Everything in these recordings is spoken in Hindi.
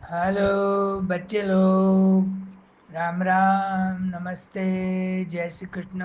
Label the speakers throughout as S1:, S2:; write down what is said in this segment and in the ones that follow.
S1: हेलो बच्चे लोग, राम राम, नमस्ते, जय श्री कृष्ण।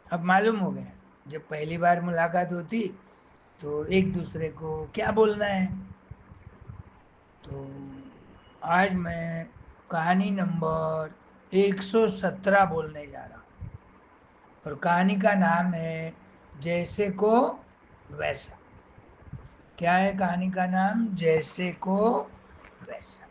S1: अब मालूम हो गया, जब पहली बार मुलाकात होती तो एक दूसरे को क्या बोलना है। तो आज मैं कहानी नंबर 117 बोलने जा रहा हूँ और कहानी का नाम है जैसे को वैसा। क्या है कहानी का नाम? जैसे को वैसा।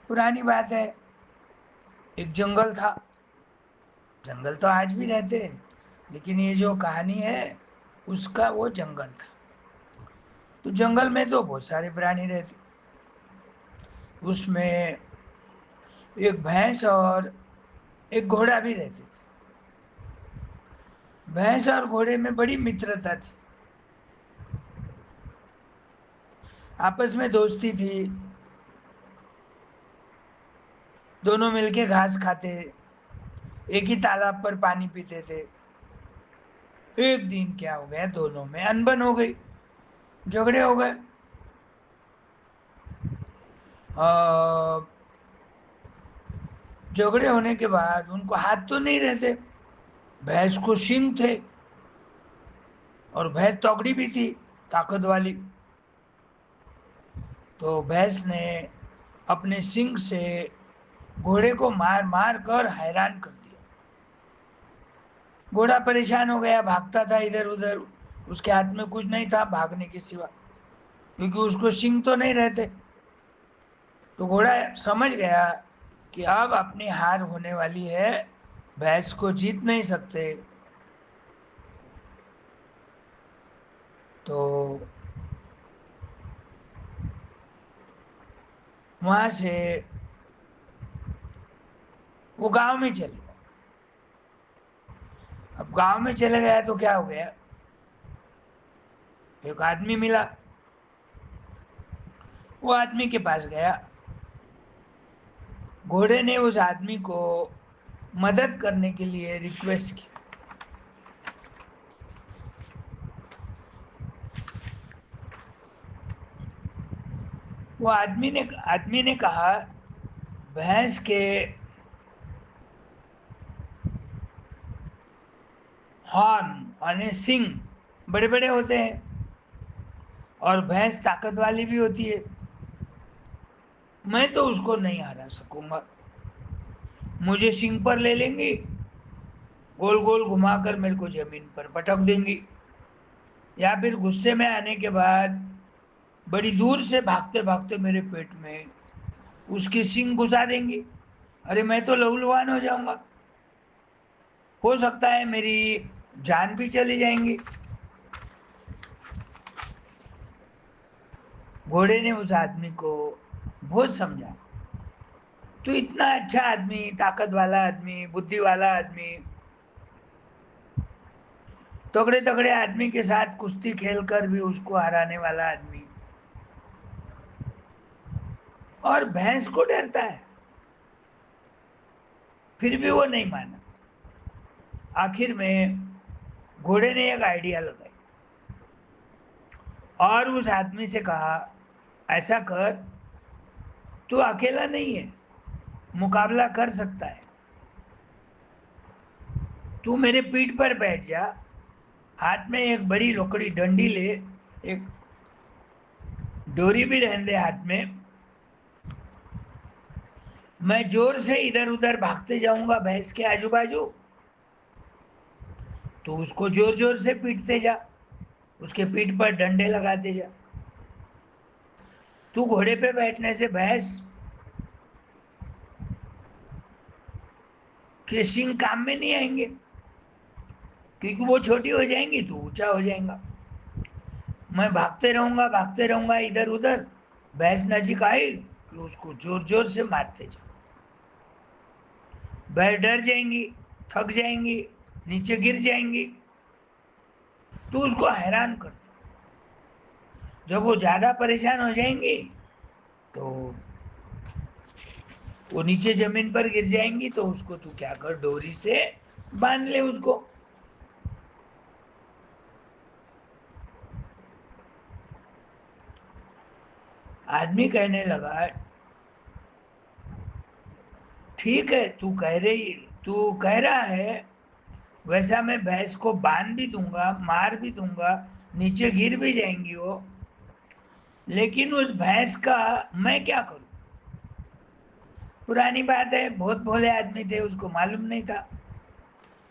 S1: पुरानी बात है, एक जंगल था। जंगल तो आज भी रहते हैं, लेकिन ये जो कहानी है उसका वो जंगल था। तो जंगल में तो बहुत सारे प्राणी रहते। उसमें एक भैंस और एक घोड़ा भी रहते थे। भैंस और घोड़े में बड़ी मित्रता थी, आपस में दोस्ती थी। दोनों मिलके घास खाते, एक ही तालाब पर पानी पीते थे। एक दिन क्या हो गया, दोनों में अनबन हो गई, झगड़े हो गए। अ, झगड़े होने के बाद उनको हाथ तो नहीं रहते। भैंस को सींग थे और भैंस तगड़ी भी थी, ताकत वाली। तो भैंस ने अपने सींग से घोड़े को मार मार कर हैरान कर दिया। घोड़ा परेशान हो गया, भागता था इधर उधर। उसके हाथ में कुछ नहीं था भागने के सिवा, क्योंकि उसको सींग तो नहीं रहते। तो घोड़ा समझ गया कि अब अपनी हार होने वाली है, भैंस को जीत नहीं सकते। तो वहां से वो गांव में चले गए। अब गांव में चले गया तो क्या हो गया, एक आदमी मिला। वो आदमी के पास गया। घोड़े ने उस आदमी को मदद करने के लिए रिक्वेस्ट की। वो आदमी ने कहा, भैंस के हॉर्न यानी सींग बड़े बड़े होते हैं और भैंस ताकत वाली भी होती है। मैं तो उसको नहीं हरा सकूंगा। मुझे सींग पर ले लेंगी, गोल गोल घुमाकर मेरे को जमीन पर पटक देंगी, या फिर गुस्से में आने के बाद बड़ी दूर से भागते भागते मेरे पेट में उसकी सींग घुसा देंगी। अरे मैं तो लहूलुहान हो जाऊंगा, हो सकता है मेरी जान भी चली जाएंगी। घोड़े ने उस आदमी को बहुत समझा। तो इतना अच्छा आदमी, ताकत वाला आदमी, बुद्धि वाला आदमी, तगड़े तगड़े आदमी के साथ कुश्ती खेलकर भी उसको हराने वाला आदमी, और भैंस को डरता है, फिर भी वो नहीं माना। आखिर में घोड़े ने एक आइडिया लगाई और उस आदमी से कहा, ऐसा कर, तू अकेला नहीं है, मुकाबला कर सकता है। तू मेरे पीठ पर बैठ जा, हाथ में एक बड़ी लोकड़ी डंडी ले, एक डोरी भी रहने दे हाथ में। मैं जोर से इधर उधर भागते जाऊंगा भैंस के आजू बाजू, तो उसको जोर जोर से पीटते जा, उसके पीठ पर डंडे लगाते जा। तू घोड़े पे बैठने से भैंस के सींग काम में नहीं आएंगे, क्योंकि वो छोटी हो जाएंगी तो ऊंचा हो जाएगा। मैं भागते रहूंगा इधर उधर, भैंस नजीक आई कि उसको जोर जोर से मारते जा। भैंस डर जाएंगी, थक जाएंगी, नीचे गिर जाएंगी। तो उसको हैरान कर। जब वो ज्यादा परेशान हो जाएंगी तो वो नीचे जमीन पर गिर जाएंगी, तो उसको तू क्या कर, डोरी से बांध ले उसको। आदमी कहने लगा, ठीक है, तू कह रहा है, वैसा मैं भैंस को बांध भी दूंगा, मार भी दूंगा, नीचे गिर भी जाएंगी वो, लेकिन उस भैंस का मैं क्या करूं? पुरानी बात है, बहुत भोले आदमी थे, उसको मालूम नहीं था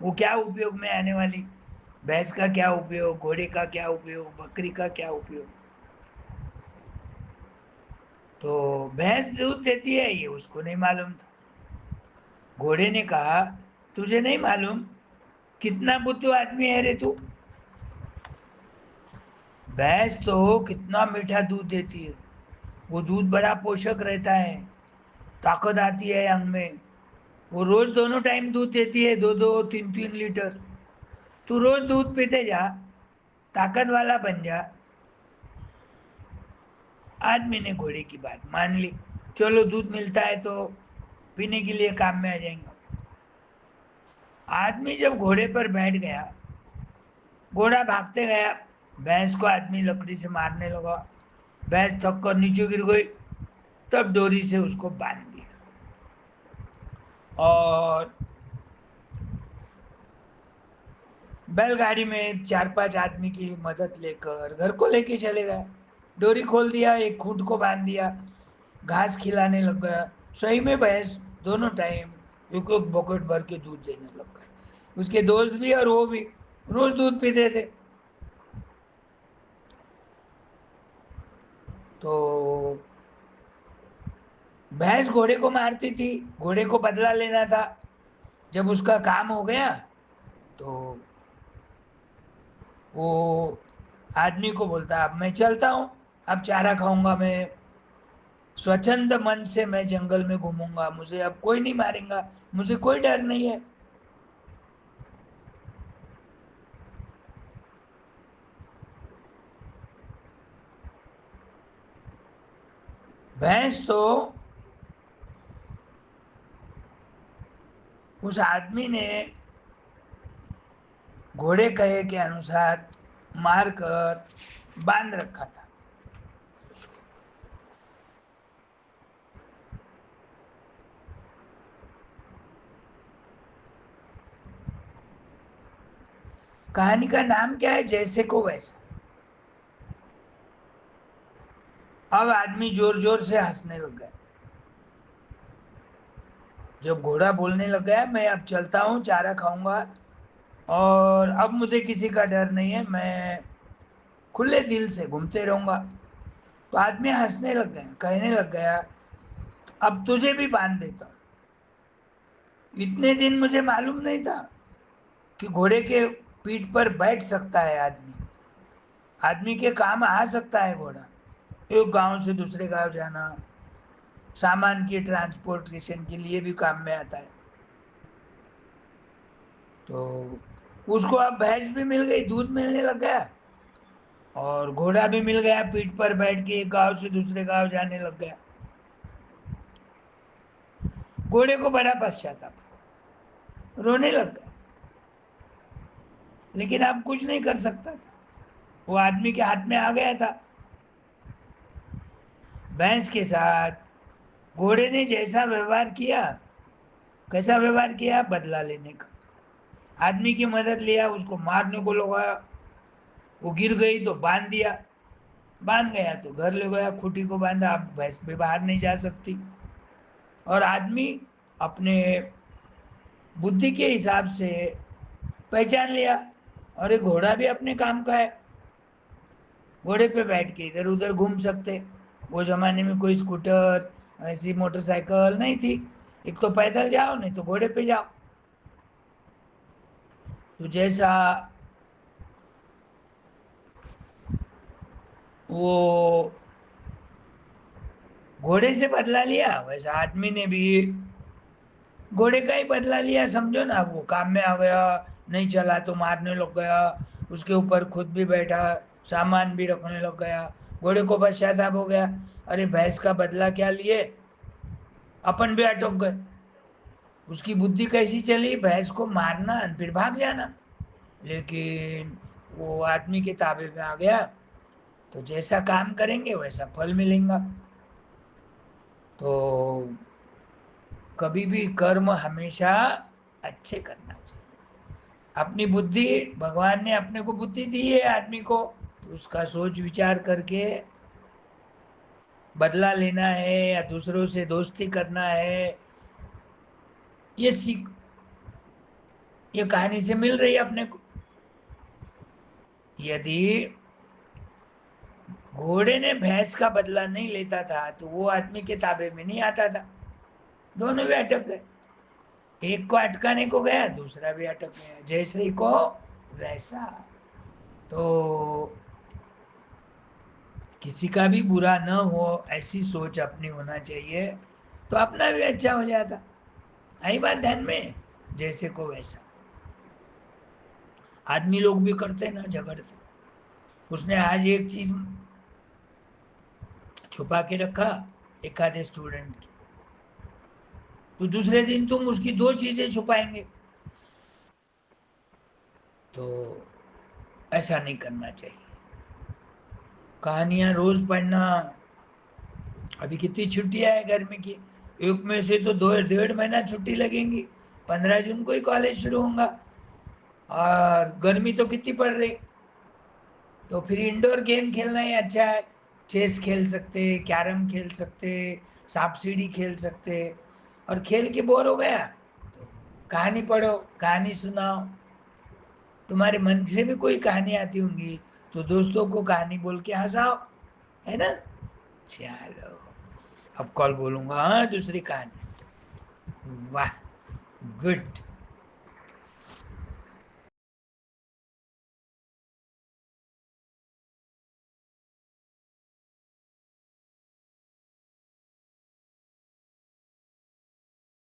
S1: वो क्या उपयोग में आने वाली, भैंस का क्या उपयोग, घोड़े का क्या उपयोग, बकरी का क्या उपयोग। तो भैंस दूध देती है ये उसको नहीं मालूम था। घोड़े ने कहा, तुझे नहीं मालूम कितना बुद्धू आदमी है रे तू? भैंस तो कितना मीठा दूध देती है, वो दूध बड़ा पोषक रहता है, ताकत आती है अंग में। वो रोज दोनों टाइम दूध देती है, 2-2 3-3 लीटर। तू रोज दूध पीते जा, ताकत वाला बन जा। आदमी ने घोड़े की बात मान ली, चलो दूध मिलता है तो पीने के लिए काम में आ जाएंगे। आदमी जब घोड़े पर बैठ गया, घोड़ा भागते गया, भैंस को आदमी लकड़ी से मारने लगा, भैंस थक कर नीचे गिर गई। तब डोरी से उसको बांध दिया और बैलगाड़ी में 4-5 आदमी की मदद लेकर घर को लेके चले गए। डोरी खोल दिया, एक खूंट को बांध दिया, घास खिलाने लग गया। सही में भैंस दोनों टाइम एक एक बकेट भर के दूध देने लग गए। उसके दोस्त भी और वो भी रोज दूध पीते थे। तो भैंस घोड़े को मारती थी, घोड़े को बदला लेना था। जब उसका काम हो गया तो वो आदमी को बोलता, अब मैं चलता हूँ, अब चारा खाऊंगा मैं, स्वच्छंद मन से मैं जंगल में घूमूंगा, मुझे अब कोई नहीं मारेगा, मुझे कोई डर नहीं है। भैंस तो उस आदमी ने घोड़े कहे के अनुसार मार कर बांध रखा था। कहानी का नाम क्या है? जैसे को वैसा। अब आदमी जोर जोर से हंसने लग गया। जब घोड़ा बोलने लग गया, मैं अब चलता हूँ, चारा खाऊंगा और अब मुझे किसी का डर नहीं है, मैं खुले दिल से घूमते रहूंगा, तो आदमी हंसने लग गया, कहने लग गया, अब तुझे भी बांध देता हूँ। इतने दिन मुझे मालूम नहीं था कि घोड़े के पीठ पर बैठ सकता है आदमी, आदमी के काम आ सकता है घोड़ा, एक गांव से दूसरे गांव जाना, सामान की ट्रांसपोर्टेशन के लिए भी काम में आता है। तो उसको अब भैंस भी मिल गई, दूध मिलने लग गया, और घोड़ा भी मिल गया, पीठ पर बैठ के एक गांव से दूसरे गांव जाने लग गया। घोड़े को बड़ा पश्चाताप, रोने लग गया, लेकिन अब कुछ नहीं कर सकता था, वो आदमी के हाथ में आ गया था। भैंस के साथ घोड़े ने जैसा व्यवहार किया, कैसा व्यवहार किया, बदला लेने का। आदमी की मदद लिया, उसको मारने को लगाया, वो गिर गई तो बांध दिया, बांध गया तो घर ले गया, खूंटी को बांधा, अब भैंस भी बाहर नहीं जा सकती। और आदमी अपने बुद्धि के हिसाब से पहचान लिया, और ये घोड़ा भी अपने काम का है, घोड़े पे बैठ के इधर उधर घूम सकते। वो जमाने में कोई स्कूटर, ऐसी मोटरसाइकिल नहीं थी, एक तो पैदल जाओ, नहीं तो घोड़े पे जाओ। तो जैसा वो घोड़े से बदला लिया, वैसा आदमी ने भी घोड़े का ही बदला लिया, समझो ना। वो काम में आ गया, नहीं चला तो मारने लग गया, उसके ऊपर खुद भी बैठा, सामान भी रखने लग गया। घोड़े को पश्चाताप हो गया, अरे भैंस का बदला क्या लिए, अपन भी अटक गए। उसकी बुद्धि कैसी चली, भैंस को मारना फिर भाग जाना, लेकिन वो आदमी के ताबे में आ गया, तो जैसा काम करेंगे वैसा फल मिलेगा। तो कभी भी कर्म हमेशा अच्छे करना चाहिए। अपनी बुद्धि, भगवान ने अपने को बुद्धि दी है आदमी को, तो उसका सोच विचार करके बदला लेना है या दूसरों से दोस्ती करना है, ये सीख ये कहानी से मिल रही है अपने को। यदि घोड़े ने भैंस का बदला नहीं लेता था तो वो आदमी के ताबे में नहीं आता था, दोनों भी अटक गए। एक को अटकाने को गया, दूसरा भी अटक गया, जैसे ही को वैसा। तो किसी का भी बुरा न हो ऐसी सोच अपनी होना चाहिए, तो अपना भी अच्छा हो जाता। आई बात ध्यान में? जैसे को वैसा। आदमी लोग भी करते ना, झगड़ते। उसने आज एक चीज छुपा के रखा एक आधे स्टूडेंट की, तो दूसरे दिन तुम उसकी दो चीजें छुपाएंगे। तो ऐसा नहीं करना चाहिए। कहानियां रोज पढ़ना। अभी कितनी छुट्टियां है गर्मी की, एक में से तो 2 1.5 महीना छुट्टी लगेंगी। 15 जून को ही कॉलेज शुरू होगा, और गर्मी तो कितनी पड़ रही। तो फिर इंडोर गेम खेलना ही अच्छा है। चेस खेल सकते, कैरम खेल सकते, सांप सीढ़ी खेल सकते। और खेल के बोर हो गया तो कहानी पढ़ो, कहानी सुनाओ। तुम्हारे मन से भी कोई कहानी आती होंगी तो दोस्तों को कहानी बोल के हंसाओ, है ना? चलो, अब कल बोलूंगा हाँ दूसरी कहानी। वाह, गुड।